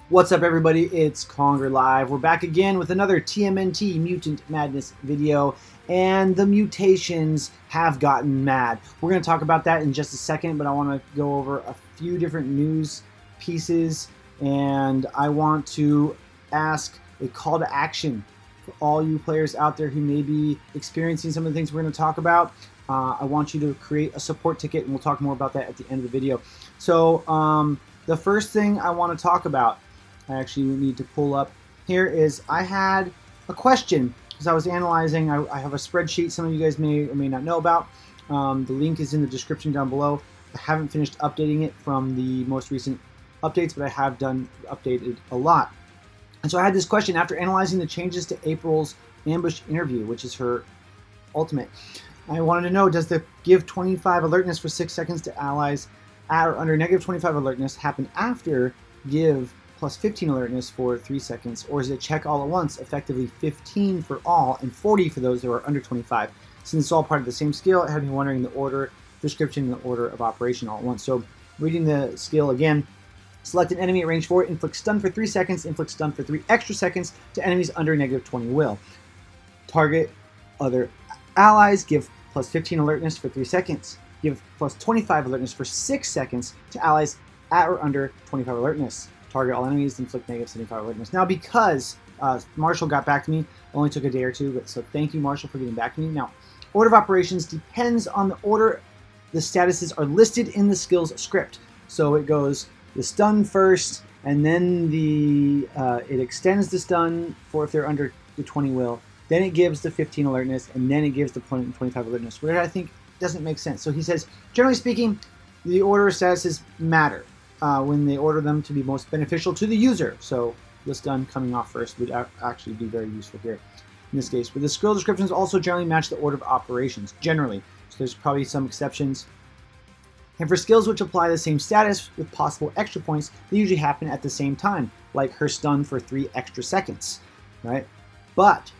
What's up, everybody? It's CowabunGoRE Live. We're back again with another TMNT Mutant Madness video, and the mutations have gotten mad. We're going to talk about that in just a second, but I want to go over a few different news pieces, and I want to ask a call to action for all you players out there who may be experiencing some of the things we're going to talk about. I want you to create a support ticket, and we'll talk more about that at the end of the video. So the first thing I want to talk about, I actually need to pull up here, is I had a question because I was analyzing. I have a spreadsheet some of you guys may or may not know about. The link is in the description down below. I haven't finished updating it from the most recent updates, but I have updated a lot. And so I had this question after analyzing the changes to April's ambush interview, which is her ultimate. I wanted to know, does the give 25 alertness for 6 seconds to allies at or under negative 25 alertness happen after give plus 15 alertness for 3 seconds, or is it check all at once, effectively 15 for all and 40 for those that are under 25? Since it's all part of the same skill, it had me wondering the order, description, and the order of operation all at once. So reading the skill again, select an enemy at range 4, inflict stun for 3 seconds, inflict stun for 3 extra seconds to enemies under negative 20 will. Target other allies, give plus 15 alertness for 3 seconds. Give plus 25 alertness for 6 seconds to allies at or under 25 alertness. Target all enemies, inflict negative 75 alertness. Now, because Marshall got back to me, only took a day or two, but so thank you, Marshall, for getting back to me. Now, order of operations depends on the order the statuses are listed in the skills script. So it goes the stun first, and then it extends the stun for if they're under the 20 will. Then it gives the 15 alertness, and then it gives the 25 alertness, which I think doesn't make sense. So he says, generally speaking, the order of statuses matter when they order them to be most beneficial to the user. So the stun coming off first would actually be very useful here in this case. But the skill descriptions also generally match the order of operations, generally. So there's probably some exceptions. And for skills which apply the same status with possible extra points, they usually happen at the same time, like her stun for 3 extra seconds, right? But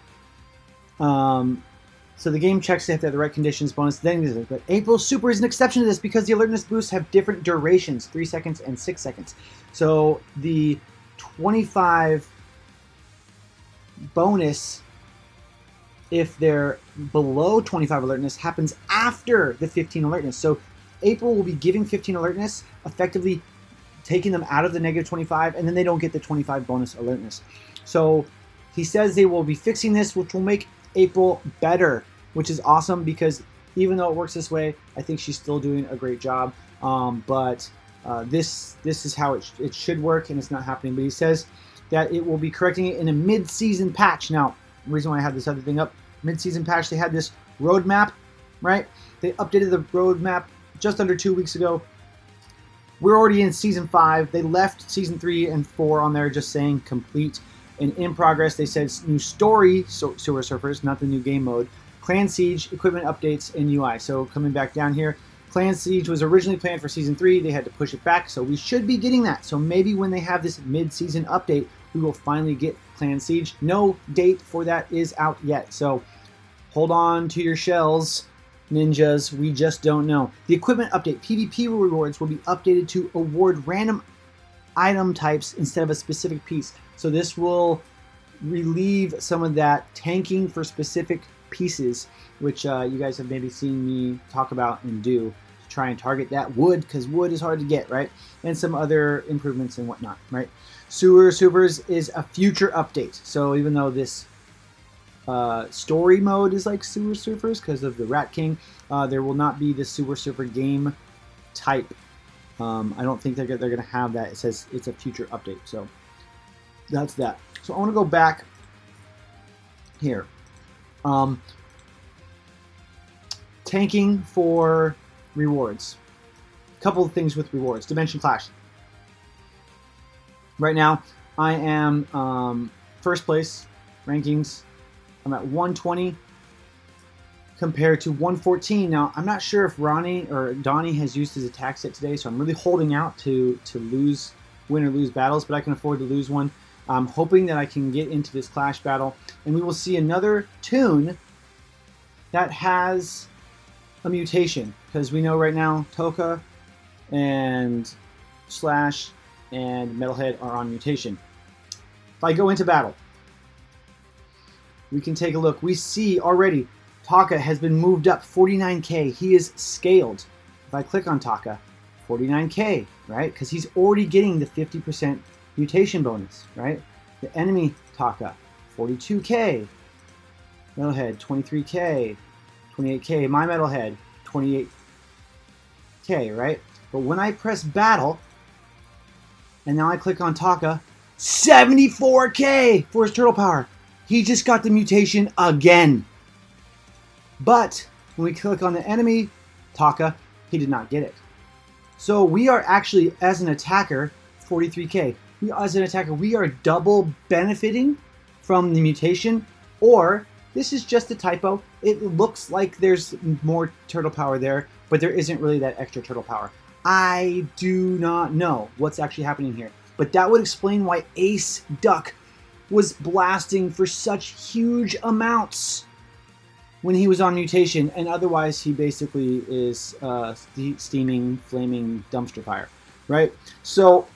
so the game checks if they have the right conditions, bonus, then. But April's super is an exception to this because the alertness boosts have different durations, 3 seconds and 6 seconds. So the 25 bonus, if they're below 25 alertness, happens after the 15 alertness. So April will be giving 15 alertness, effectively taking them out of the negative 25, and then they don't get the 25 bonus alertness. So he says they will be fixing this, which will make April better, which is awesome because even though it works this way, I think she's still doing a great job. But this is how it should work, and it's not happening. But he says that it will be correcting it in a mid-season patch. Now, the reason why I have this other thing up, mid-season patch, they had this roadmap, right? They updated the roadmap just under 2 weeks ago. We're already in Season 5. They left Season 3 and 4 on there just saying complete. And in progress, they said new story, Sewer Surfers, not the new game mode, Clan Siege, equipment updates, and UI. So coming back down here, Clan Siege was originally planned for Season 3. They had to push it back, so we should be getting that. So maybe when they have this mid-season update, we will finally get Clan Siege. No date for that is out yet, so hold on to your shells, ninjas. We just don't know. The equipment update, PvP rewards will be updated to award random item types instead of a specific piece. So this will relieve some of that tanking for specific pieces, which you guys have maybe seen me talk about and do to try and target that wood, because wood is hard to get, right? And some other improvements and whatnot, right? Sewer Supers is a future update. So even though this story mode is like Sewer Surfers because of the Rat King, there will not be the Sewer Surfer game type. I don't think they're going to have that. It says it's a future update, so that's that. So I want to go back here. Tanking for rewards. A couple of things with rewards. Dimension Clash. Right now, I am first place rankings. I'm at 120 compared to 114. Now, I'm not sure if Ronnie or Donnie has used his attack set today, so I'm really holding out to win or lose battles, but I can afford to lose one. I'm hoping that I can get into this Clash battle, and we will see another tune that has a mutation, because we know right now Toka and Slash and Metalhead are on mutation. If I go into battle, we can take a look. We see already Taka has been moved up 49k. He is scaled. If I click on Taka, 49k, right? Because he's already getting the 50% mutation bonus, right? The enemy Taka, 42k. Metalhead, 23k. 28k. My Metalhead, 28k, right? But when I press battle, and now I click on Taka, 74k for his turtle power. He just got the mutation again. But when we click on the enemy Taka, he did not get it. So we are actually, as an attacker, 43k. As an attacker, we are double benefiting from the mutation, or this is just a typo. It looks like there's more turtle power there, but there isn't really that extra turtle power. I do not know what's actually happening here, but that would explain why Ace Duck was blasting for such huge amounts when he was on mutation, and otherwise he basically is steaming, flaming dumpster fire, right? So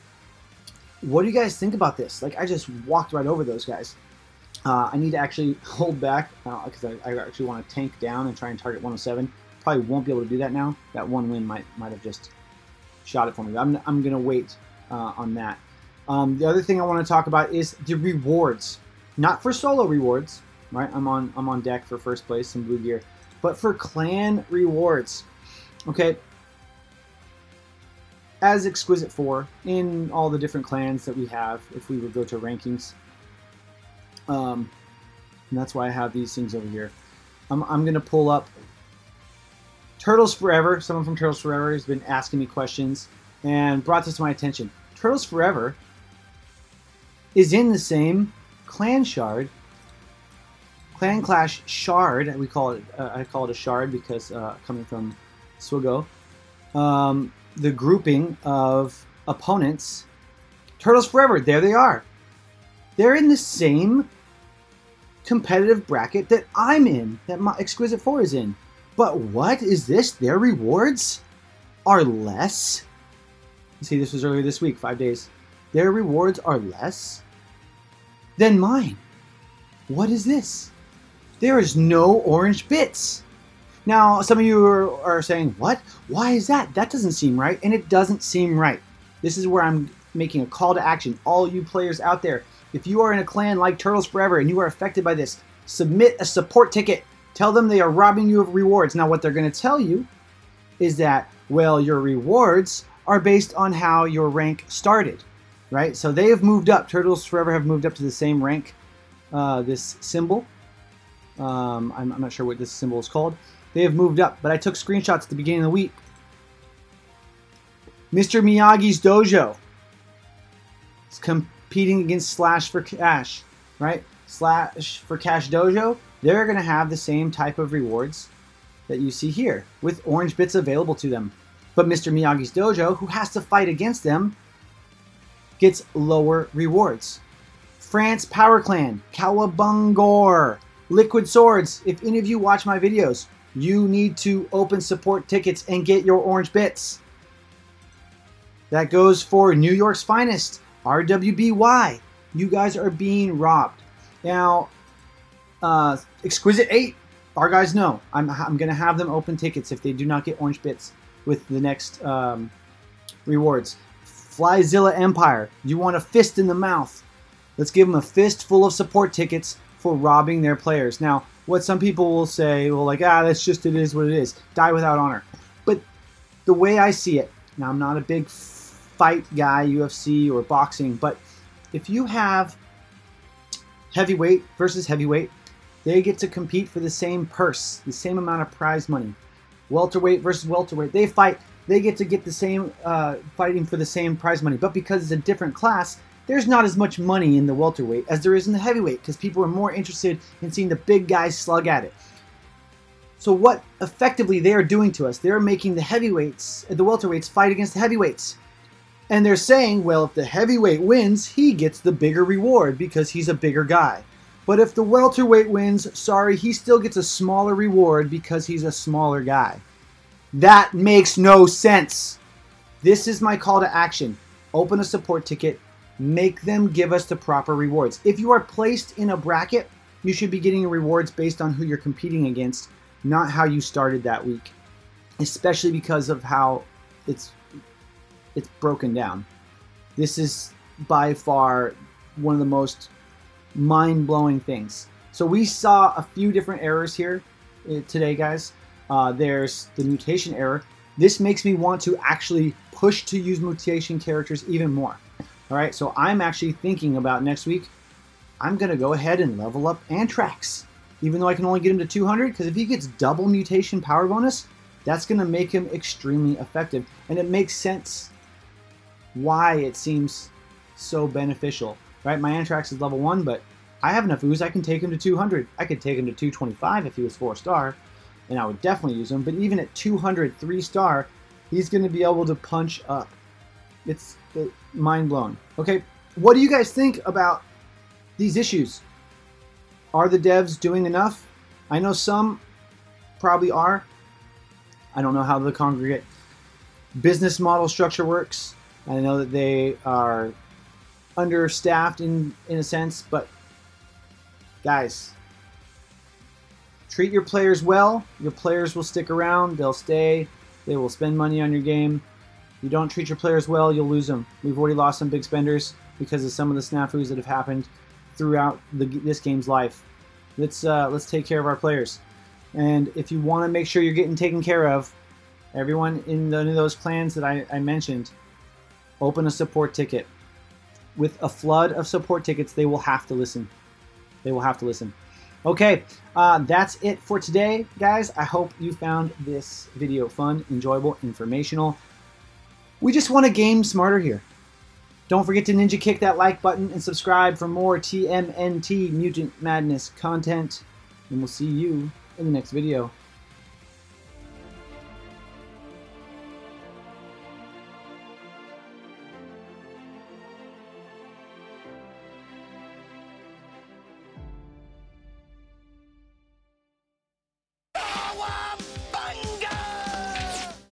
what do you guys think about this? Like, I just walked right over those guys. I need to actually hold back because I actually want to tank down and try and target 107. Probably won't be able to do that now. That one win might have just shot it for me. I'm going to wait on that. The other thing I want to talk about is the rewards. Not for solo rewards, right? I'm on deck for first place, some blue gear, but for clan rewards. Okay. As Exquisite 4, in all the different clans that we have, if we would go to rankings, and that's why I have these things over here. I'm going to pull up Turtles Forever. Someone from Turtles Forever has been asking me questions and brought this to my attention. Turtles Forever is in the same clan shard, Clan Clash shard. We call it. I call it a shard because coming from Swigo, the grouping of opponents. Turtles Forever. There they are. They're in the same competitive bracket that I'm in, that my Exquisite 4 is in. But what is this? Their rewards are less? You see, this was earlier this week, 5 days. Their rewards are less than mine. What is this? There is no orange bits. Now, some of you are saying, what? Why is that? That doesn't seem right, and it doesn't seem right. This is where I'm making a call to action. All you players out there, if you are in a clan like Turtles Forever and you are affected by this, submit a support ticket. Tell them they are robbing you of rewards. Now, what they're going to tell you is that, well, your rewards are based on how your rank started, right? So they have moved up. Turtles Forever have moved up to the same rank, this symbol. I'm not sure what this symbol is called. They have moved up, but I took screenshots at the beginning of the week. Mr. Miyagis Dojo is competing against Slash for Cash, right? Slash for Cash Dojo, they're going to have the same type of rewards that you see here, with orange bits available to them. But Mr. Miyagi's Dojo, who has to fight against them, gets lower rewards. France Power Clan, CowabunGoRE, Liquid Swords. If any of you watch my videos, you need to open support tickets and get your orange bits. That goes for New York's Finest, RWBY. You guys are being robbed. Now, Exquisite 8, our guys know. I'm going to have them open tickets if they do not get orange bits with the next rewards. Flyzilla Empire, you want a fist in the mouth. Let's give them a fist full of support tickets for robbing their players. Now, what some people will say, well, like, that's just, it is what it is. Die without honor. But the way I see it, now I'm not a big fight guy, UFC or boxing, but if you have heavyweight versus heavyweight, they get to compete for the same purse, the same amount of prize money. Welterweight versus welterweight, they fight, they get the same, fighting for the same prize money. But because it's a different class, there's not as much money in the welterweight as there is in the heavyweight, because people are more interested in seeing the big guys slug at it. So what effectively they are doing to us, they're making the heavyweights, the welterweights fight against the heavyweights. And they're saying, well, if the heavyweight wins, he gets the bigger reward because he's a bigger guy. But if the welterweight wins, sorry, he still gets a smaller reward because he's a smaller guy. That makes no sense. This is my call to action. open a support ticket, make them give us the proper rewards. If you are placed in a bracket, you should be getting rewards based on who you're competing against, not how you started that week, especially because of how it's broken down. This is by far one of the most mind-blowing things. So we saw a few different errors here today, guys. There's the mutation error. This makes me want to actually push to use mutation characters even more. All right, so I'm actually thinking about next week, I'm going to go ahead and level up Anthrax, even though I can only get him to 200, because if he gets double mutation power bonus, that's going to make him extremely effective. And it makes sense why it seems so beneficial, right? My Anthrax is level 1, but I have enough ooze, I can take him to 200. I could take him to 225 if he was 4-star, and I would definitely use him. But even at 200 3-star, he's going to be able to punch up. It's mind blown. Okay, what do you guys think about these issues? Are the devs doing enough? I know some probably are. I don't know how the congregate business model structure works. I know that they are understaffed in a sense, but guys, treat your players well. Your players will stick around. They'll stay. They will spend money on your game. You don't treat your players well, you'll lose them. We've already lost some big spenders because of some of the snafus that have happened throughout this game's life. Let's take care of our players. And if you want to make sure you're getting taken care of, everyone in those clans that I mentioned, open a support ticket. With a flood of support tickets, they will have to listen. They will have to listen. Okay, that's it for today, guys. I hope you found this video fun, enjoyable, informational. We just want to game smarter here. Don't forget to ninja kick that like button and subscribe for more TMNT Mutant Madness content. And we'll see you in the next video.